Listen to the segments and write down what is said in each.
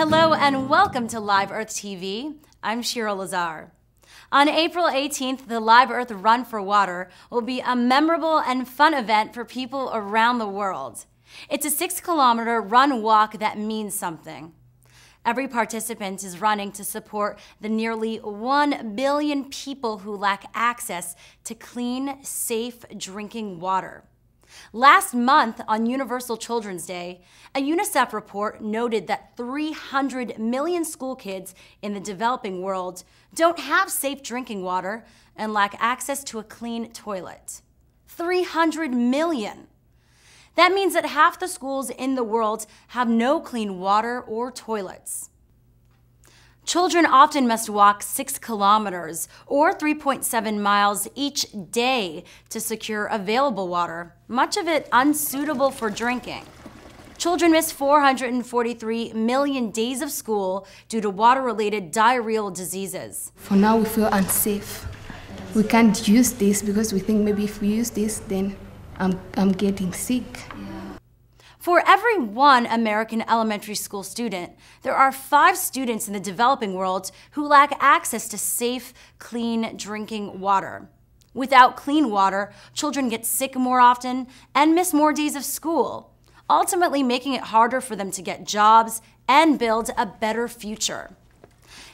Hello and welcome to Live Earth TV. I'm Shira Lazar. On April 18th, the Live Earth Run for Water will be a memorable and fun event for people around the world. It's a 6-kilometer run-walk that means something. Every participant is running to support the nearly 1 billion people who lack access to clean, safe drinking water. Last month, on Universal Children's Day, a UNICEF report noted that 300 million school kids in the developing world don't have safe drinking water and lack access to a clean toilet. 300 million! That means that half the schools in the world have no clean water or toilets. Children often must walk 6 kilometers or 3.7 miles each day to secure available water, much of it unsuitable for drinking. Children miss 443 million days of school due to water-related diarrheal diseases. For now, we feel unsafe. We can't use this because we think maybe if we use this, then I'm getting sick. For every one American elementary school student, there are 5 students in the developing world who lack access to safe, clean drinking water. Without clean water, children get sick more often and miss more days of school, ultimately making it harder for them to get jobs and build a better future.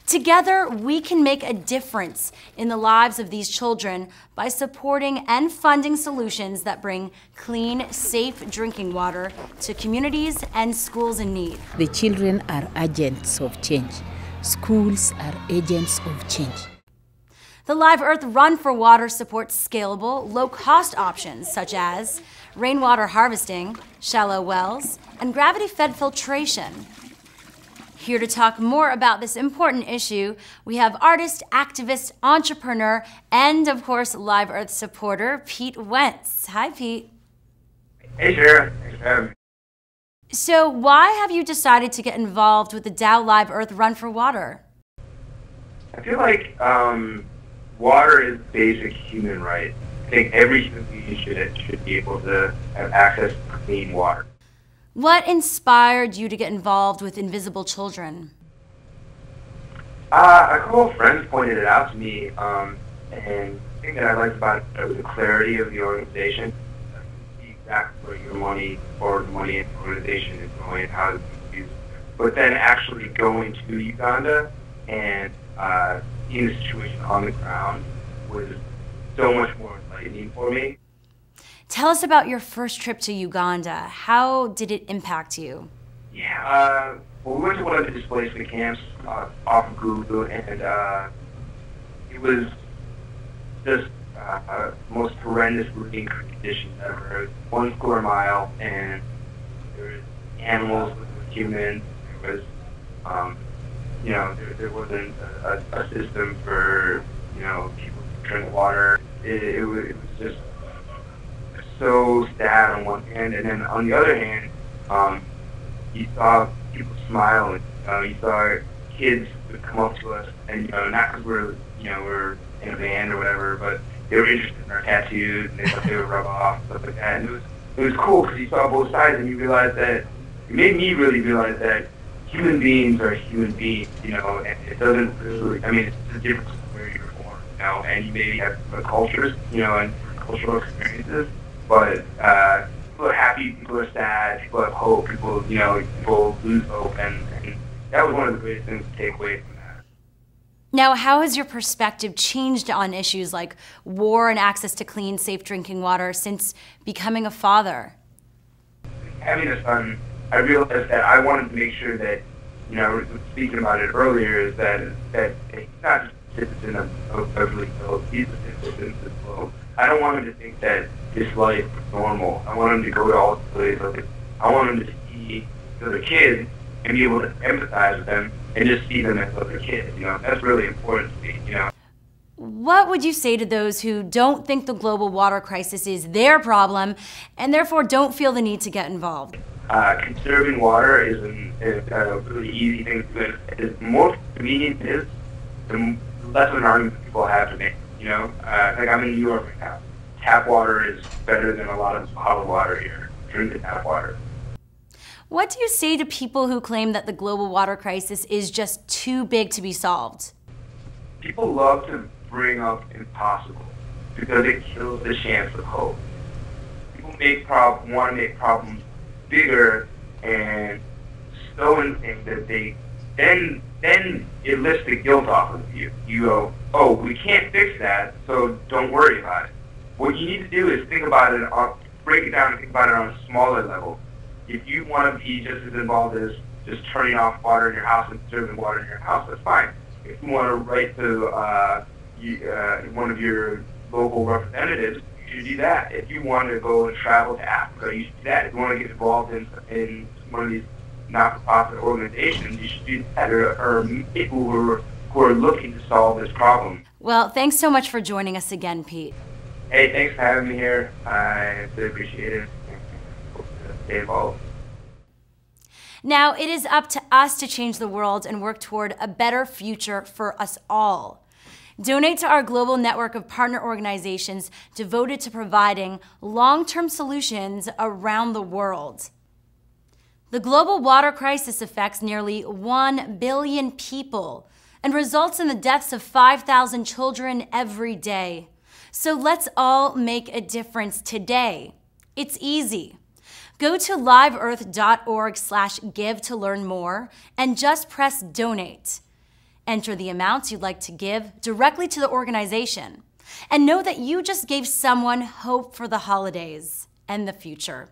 Together, we can make a difference in the lives of these children by supporting and funding solutions that bring clean, safe drinking water to communities and schools in need. The children are agents of change. Schools are agents of change. The Live Earth Run for Water supports scalable, low-cost options such as rainwater harvesting, shallow wells, and gravity-fed filtration. Here to talk more about this important issue, we have artist, activist, entrepreneur, and of course, Live Earth supporter, Pete Wentz. Hi, Pete. Hey, Shira. Thanks for having me. So why have you decided to get involved with the Dow Live Earth Run for Water? I feel like water is a basic human right. I think every human being should be able to have access to clean water. What inspired you to get involved with Invisible Children? A couple of friends pointed it out to me, and the thing that I liked about it was the clarity of the organization, exactly where your money or the money in the organization is going and how it's used. But then actually going to Uganda and seeing the situation on the ground was so much more enlightening for me. Tell us about your first trip to Uganda. How did it impact you? Yeah, well, we went to one of the displacement camps off of Google, and it was just most horrendous living conditions ever. 1 square mile, and there was animals with humans. There was, there wasn't a system for, people to drink water. It was just so sad on one hand, and then on the other hand, you saw people smile, and you saw kids would come up to us, and not because we're in a band or whatever, but they were interested in our tattoos, and they thought they would rub off, stuff like that. And it was cool because you saw both sides, and you realized that it made me really realize that human beings are human beings, and it doesn't really. I mean, it's a difference where you're born, and you maybe have cultures, and cultural experiences. But people are happy, people are sad, people have hope, people lose hope, and that was one of the greatest things to take away from that. Now, how has your perspective changed on issues like war and access to clean, safe drinking water since becoming a father? Having a son, I realized that I wanted to make sure that, I was speaking about it earlier, is that he's not just a citizen of Beverly Hills, he's a citizen of the globe. I don't want him to think that his life is normal. I want him to go to all the places. I want him to see other kids and be able to empathize with them and just see them as other kids. That's really important to me. What would you say to those who don't think the global water crisis is their problem and therefore don't feel the need to get involved? Conserving water is a really easy thing to do. The more convenient it is, the less of an argument people have to make. Like I'm in New York right now. Tap water is better than a lot of bottled water here. Drink the tap water. What do you say to people who claim that the global water crisis is just too big to be solved? People love to bring up impossible because it kills the chance of hope. People want to make problems bigger and so insane that they then it lifts the guilt off of you. You go, oh, we can't fix that, so don't worry about it. What you need to do is think about it, break it down and think about it on a smaller level. If you want to be just as involved as just turning off water in your house and conserving water in your house, that's fine. If you want to write to one of your local representatives, you should do that. If you want to go and travel to Africa, you should do that. If you want to get involved in one of these not-for-profit organizations, you should do that, or people who are looking to solve this problem. Well, thanks so much for joining us again, Pete. Hey, thanks for having me here. I really appreciate it. Hope to stay involved. Now, it is up to us to change the world and work toward a better future for us all. Donate to our global network of partner organizations devoted to providing long-term solutions around the world. The global water crisis affects nearly 1 billion people and results in the deaths of 5,000 children every day. So let's all make a difference today. It's easy. Go to liveearth.org/give to learn more and just press donate. Enter the amounts you'd like to give directly to the organization and know that you just gave someone hope for the holidays and the future.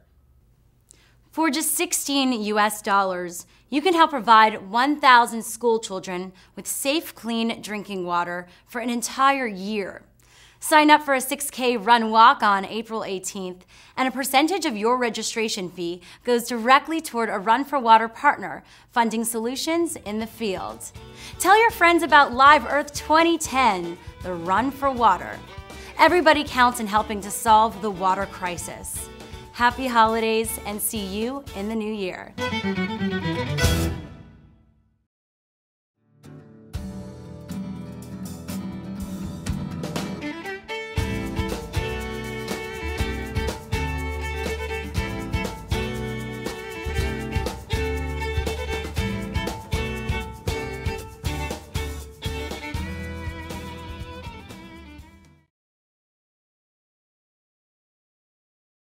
For just $16 US, you can help provide 1,000 school children with safe, clean drinking water for an entire year. Sign up for a 6K run walk on April 18th, and a percentage of your registration fee goes directly toward a Run for Water partner, funding solutions in the field. Tell your friends about Live Earth 2010, the Run for Water. Everybody counts in helping to solve the water crisis. Happy holidays, and see you in the new year.